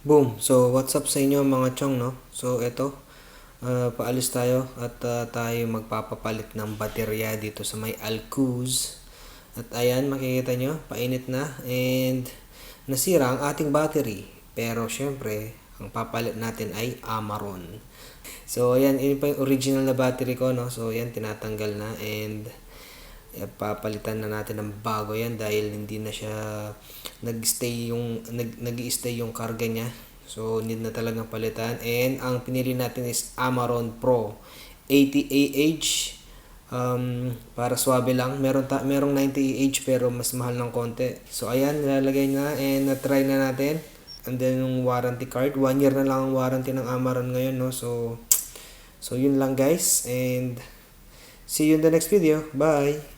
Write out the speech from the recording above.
Boom! So, what's up sa inyo mga chong, no? So, eto, paalis tayo at tayo magpapapalit ng baterya dito sa may Alcuz. At ayan, makikita nyo, painit na and nasira ang ating battery. Pero syempre, ang papalit natin ay Amaron. So, ayan, yun pa yung original na battery ko, no? So, ayan, tinatanggal na and papalitan na natin ng bago yan dahil hindi na siya nag-stay yung karga niya. So need na talagang palitan, and ang pinili natin is Amaron Pro 80 Ah para swabe lang. Merong 90 pero mas mahal ng konti. So ayan, nilalagay na and na-try na natin. And then yung warranty card, 1 year na lang ang warranty ng Amaron ngayon, no? So yun lang guys, and see you in the next video. Bye.